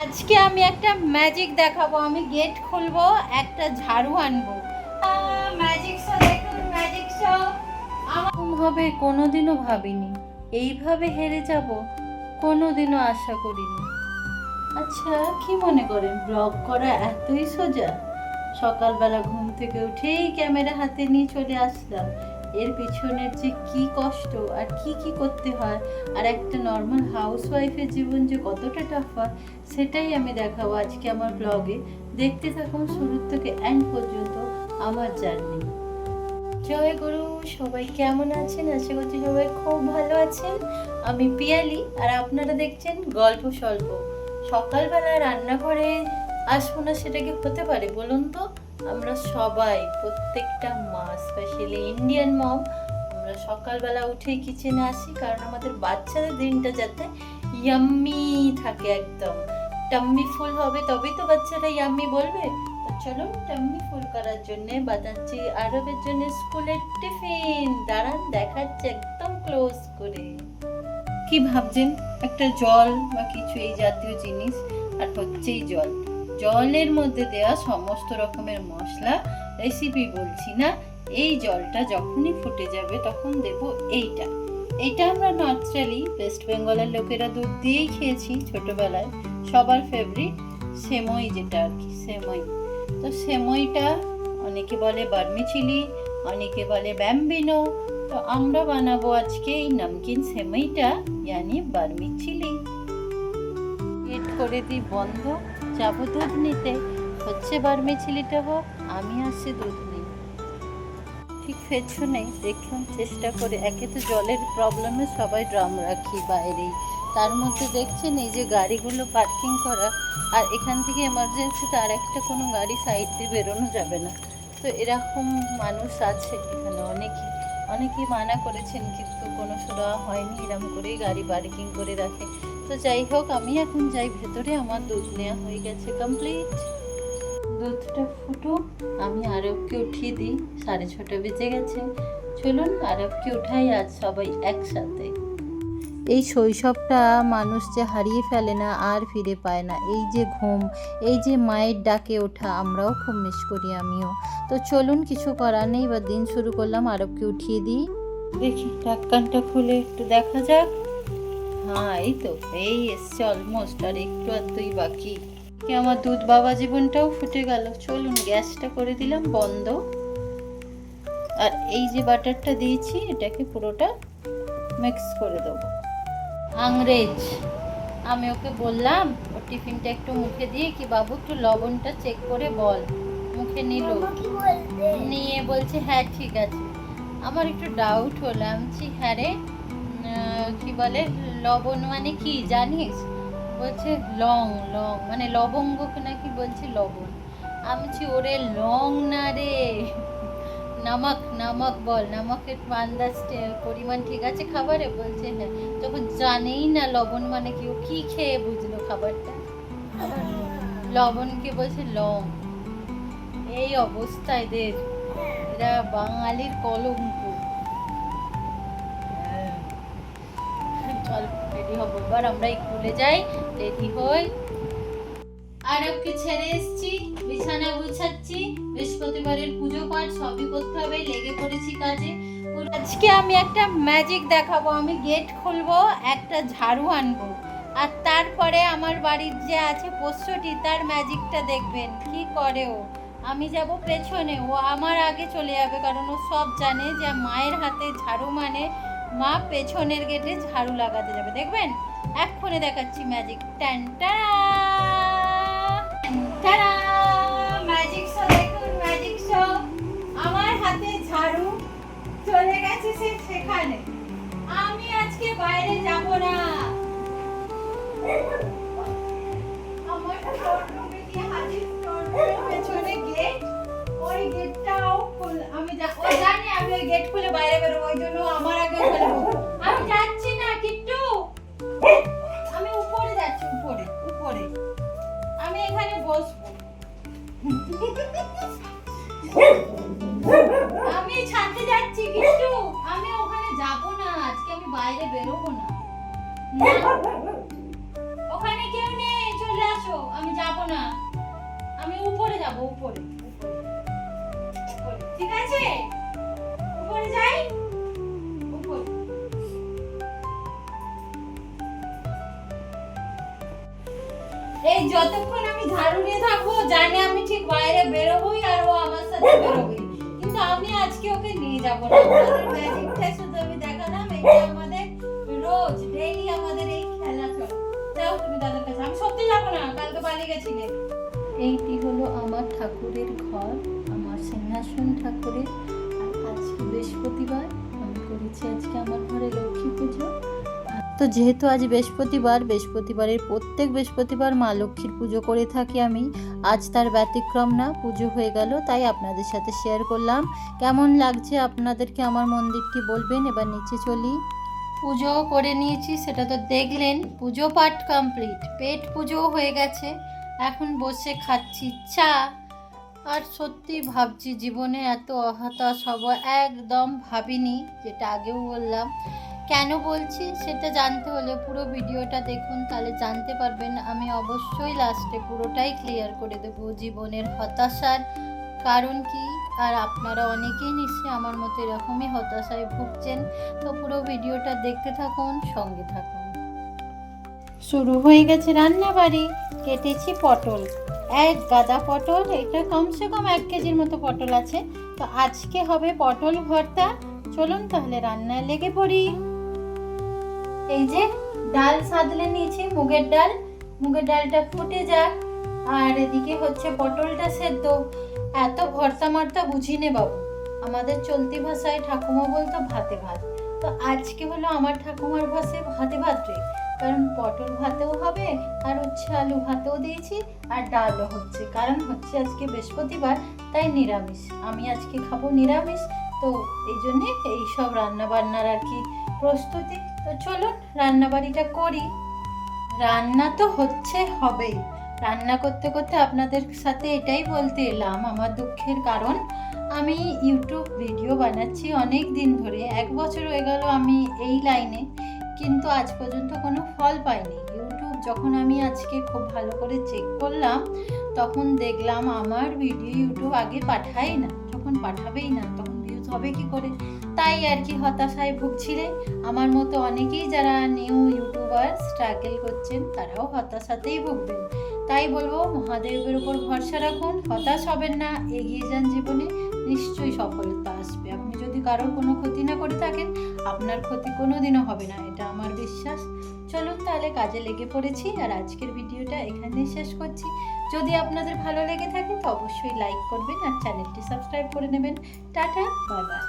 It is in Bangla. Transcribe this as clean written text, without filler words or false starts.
আজকে আমি একটা ম্যাজিক দেখাবো। আমি গেট খুলবো, একটা ঝাড়ু আনবো। ম্যাজিক শো দেখুন, ম্যাজিক শো। আমার হবে কোনোদিনও ভাবিনি, এইভাবে হেরে যাব কোনোদিনও আশা করিনি। আচ্ছা, কি মনে করেন ব্লগ করা এতই সোজা? সকালবেলা ঘুম থেকে উঠেই ক্যামেরা হাতে নিয়ে চলে আসলাম। এর পিছনের যে কি কষ্ট আর কি কি করতে হয়, আর একটা নর্মাল হাউসওয়াইফের জীবন যে কতটা টাফ হয়, সেটাই আমি দেখাবো আজকে আমার ব্লগে। দেখতে থাকুন শুরু থেকে এন্ড পর্যন্ত আমার জার্নি। জয় গুরু, সবাই কেমন আছেন? আশা করছি সবাই খুব ভালো আছেন। আমি পিয়ালি, আর আপনারা দেখছেন গল্প স্বল্প। সকালবেলা রান্নাঘরে আসবো না সেটা কি হতে পারে বলুন তো? আমরা সবাই, প্রত্যেকটা মা, স্পেশালি ইন্ডিয়ান মম, আমরা সকালবেলা উঠেই কিচেনে আসি, কারণ আমাদের বাচ্চাদের দিনটা যাতে ইয়াম্মি থাকে, একদম টাম্মি ফুল হবে, তবেই তো বাচ্চারা ইয়াম্মি বলবে। তো চলো টাম্মি ফুল করার জন্য বানাচ্ছি আরবের জন্য স্কুলের টিফিন। দাঁড়ান, দেখাচ্ছি একদম ক্লোজ করে। কি ভাবছেন? একটা জল বা কিছু এই জাতীয় জিনিস, আর হচ্ছেই জল। জলের মধ্যে দেওয়া সমস্ত রকমের মশলা, রেসিপি বলছি না। এই জলটা যখনই ফুটে যাবে তখন দেব এইটা। এইটা আমরা ন্যাচারালি ওয়েস্ট বেঙ্গলের লোকেরা দুধ দিয়েই খেয়েছি ছোটবেলায়। সবার ফেভারিট সেমই, যেটা আর কি সেমই। তো সেমইটা অনেকে বলে বার্মি চিলি, অনেকে বলে ব্যাম্বিনো। তো আমরা বানাবো আজকে এই নমকিন সেমইটা, ইয়ানি বার্মি চিলি। গেট করে দিই বন্ধ, যাবো দুধ নিতে। হচ্ছে বার্মি চিলিটা হোক, আমি আসছি দুধ নিই। ঠিক পেছনে দেখুন, চেষ্টা করে, একে তো জলের প্রবলেমে সবাই ড্রাম রাখি বাইরেই, তার মধ্যে দেখছেন এই যে গাড়িগুলো পার্কিং করা, আর এখান থেকে এমার্জেন্সিতে আর একটা কোনো গাড়ি সাইড দিয়ে বেরোনো যাবে না। তো এরকম মানুষ আছে এখানে, অনেকেই মানা করেছেন, কিন্তু কোনো সুরা হয়নি, এরকম করেই গাড়ি পার্কিং করে রাখে। তো যাই হোক, আমি এখন যাই ভেতরে, আমার দুধ নেওয়া হয়ে গেছে কমপ্লিট। দুধটা ফুটুক, আমি আরবকে উঠিয়ে দিই, 6:30 বেজে গেছে। চলুন আরবকে উঠাই আজ সবাই একসাথে। এই শৈশবটা মানুষ যে হারিয়ে ফেলে না আর ফিরে পায় না। এই যে ঘুম, এই যে মায়ের ডাকে ওঠা, আমরাও খুব মিস করি, আমিও। তো চলুন, কিছু করার নেই, এবার দিন শুরু করলাম, আরবকে উঠিয়ে দিই। দেখি ঢাক্কানটা খুলে একটু দেখা যাক। হ্যাঁ, এই তো, এই এসছে অলমোস্ট, আর একটু আধটুই বাকি। কি আমার দুধ বাবা জীবনটাও ফুটে গেল। চলুন, গ্যাসটা করে দিলাম বন্ধ। আর এই যে বাটারটা দিয়েছি, এটাকে পুরোটা মিক্স করে দেবো। আংরেজ, আমি ওকে বললাম ওর টিফিনটা একটু মুখে দিয়ে, কি বাবু একটু লবণটা চেক করে বল। মুখে নিল, নিয়ে বলছে হ্যাঁ ঠিক আছে। আমার একটু ডাউট হলো, আমি হ্যাঁ রে, কি বলে লবণ মানে কি জানিস? বলছে লং, লং মানে লবঙ্গকে নাকি বলছে লবণ। আমি ওরে লং না রে, নামক, নামক বল, নামকের আন্দাজ পরিমাণ ঠিক আছে খাবারে? বলছে হ্যাঁ। তখন জানেই না লবণ মানে কি, ও কি খেয়ে বুঝলো খাবারটা? লবণকে বলছে লং। এই অবস্থা এদের, এরা বাঙালির কলঙ্ক। চল রেডি হবো, এবার আমরা স্কুলে যাই, রেডি হই। আরবকে ছেড়ে এসছি, বিছানা গুছাচ্ছি, বৃহস্পতিবারের পুজো পাঠ সবই করতে হবে, লেগে পড়েছি কাজে। আজকে আমি একটা ম্যাজিক দেখাবো। আমি গেট খুলবো, একটা ঝাড়ু আনবো, আর তারপরে আমার বাড়ির যে আছে পোষ্যটি, তার ম্যাজিকটা দেখবেন কি করে ও। আমি যাব পেছনে, ও আমার আগে চলে যাবে, কারণ ও সব জানে যে মায়ের হাতে ঝাড়ু মানে মা পেছনের গেটে ঝাড়ু লাগাতে যাবে। দেখবেন, এক্ষুনি দেখাচ্ছি ম্যাজিক। টাটা, ম্যাজিক শো দেখুন, ম্যাজিক শো। আমার হাতে ঝাড়ু চলে গেছে সেখানে। আমি আজকে বাইরে যাব না। আমার স্টোররুমে গিয়ে হাজির, স্টোররুমের পেছনে গেট, ওই গেটটাও আমি ও জানি আমি ওই গেট খুলে বাইরে বেরোবো, ওই জন্য আমার আগে বেরোবো। আমি যাচ্ছি না কিট্টু, আমি উপরে যাচ্ছি, উপরে উপরে। আমি এখানে বসবো। আমি ছাদে যাচ্ছি কিট্টু, আমি ওখানে যাব না আজকে, আমি বাইরে বেরোবো না। ওখানে কেউ নেই, চলে আসো। আসো, আমি যাব না, আমি উপরে যাব, উপরে ঠিক আছে, উপরে যাই, উপরে। এই যতক্ষণ আমি ঝাড়ু নিয়ে থাকবো জানি আমি ঠিক বাইরে বেরোবোই আর ও আমার সাথে বেরোবে, কিন্তু আমি আজকে ওকে নিয়ে যাব না। ম্যাজিকটা শুধু আমি দেখালাম, এটা আমাদের রোজ ডেইলি আমাদের এই খেলা চলে। যাও তুমি দাদার কাছে, আমি সত্যি যাবো না, কালকে পালিয়ে গেছিলে। এইটি হলো আমার ঠাকুরের ঘর, আমার সিংহাসন ঠাকুরের। আর আজকে বৃহস্পতিবার, আমি করেছি আজকে আমার ঘরে লক্ষ্মী পুজো। তো যেহেতু আজ বৃহস্পতিবারের প্রত্যেক বৃহস্পতিবার মা লক্ষ্মীর পুজো করে থাকি আমি, আজ তার ব্যতিক্রম না, পুজো হয়ে গেল, তাই আপনাদের সাথে শেয়ার করলাম। কেমন লাগছে আপনাদেরকে আমার মন্দিরটি বলবেন। এবার নিচে চলি। পুজো করে নিয়েছি, সেটা তো দেখলেন, পুজো পাঠ কমপ্লিট, পেট পুজো হয়ে গেছে, এখন বসে খাচ্ছি চা। আর সত্যি ভাবছি জীবনে এত হতাশ হব একদম ভাবিনি, যেটা আগেও বললাম। কেন বলছি সেটা জানতে হলে পুরো ভিডিওটা দেখুন, তাহলে জানতে পারবেন। আমি অবশ্যই লাস্টে পুরোটাই ক্লিয়ার করে দেবো জীবনের হতাশার কারণ কি। আর আপনারা অনেকেই নিশ্চয়ই আমার মতো এরকমই হতাশায় ভুগছেন, তো পুরো ভিডিওটা দেখতে থাকুন, সঙ্গে থাকুন। শুরু হয়ে গেছে রান্নাবাড়ি। কেটেছি পটল, এক গাদা পটল, এটা কমসে কম 1 কেজির মতো পটল আছে। তো আজকে হবে পটল ভর্তা। চলুন তাহলে রান্নায় লেগে পড়ি। এই যে ডাল সাদলে নিয়েছি, মুগের ডাল, মুগের ডালটা ফুটে যাক। আর এদিকে হচ্ছে পটলটা সেদ্ধ। এত ভর্তা মার্তা বুঝি নে বাবু, আমাদের চলতি ভাষায় ঠাকুমা বলতো ভাতে ভাত। তো আজকে হলো আমার ঠাকুমার ভাষায় ভাতে ভাত রে, কারণ পটল ভাতেও হবে আর হচ্ছে আলু ভাতেও দিয়েছি আর ডালও হচ্ছে, কারণ হচ্ছে আজকে বৃহস্পতিবার, তাই নিরামিষ। আমি আজকে খাবো নিরামিষ, তো এই জন্যে এইসব রান্না বান্নার আর কি প্রস্তুতি। তো চলুন রান্নাবাড়িটা করি। রান্না তো হচ্ছে হবেই, রান্না করতে করতে আপনাদের সাথে এটাই বলতে এলাম আমার দুঃখের কারণ। আমি ইউটিউব ভিডিও বানাচ্ছি অনেক দিন ধরে, 1 বছর হয়ে গেল আমি এই লাইনে, কিন্তু আজ পর্যন্ত কোনো ফল পাইনি। যখন আমি আজকে খুব ভালো করে চেক করলাম, তখন দেখলাম আমার ভিডিও ইউটিউব আগে পাঠায় না, যখন পাঠাবেই না তখন ভিউজ হবে কি করে। তাই আর কি হতাশায় ভুগছিলেন। আমার মতো অনেকেই যারা নিউ ইউটিউবার স্ট্রাগল করছেন, তারাও হতাশাতেই ভুগবেন। তাই বলবো মহাদেবের উপর ভরসা রাখুন, হতাশ হবেন না, এগিয়ে যান, জীবনে নিশ্চয়ই সফলতা আসবে। আপনি যদি কারোর কোনো ক্ষতি না করে থাকেন, আপনার ক্ষতি কোনোদিনও হবে না, এটা আমার বিশ্বাস। চলুন তাহলে কাজে লেগে পড়েছি, আর আজকের ভিডিওটা এখানেই শেষ করছি। যদি আপনাদের ভালো লেগে থাকে তো অবশ্যই লাইক করবেন আর চ্যানেলটি সাবস্ক্রাইব করে নেবেন। Tata, bye bye.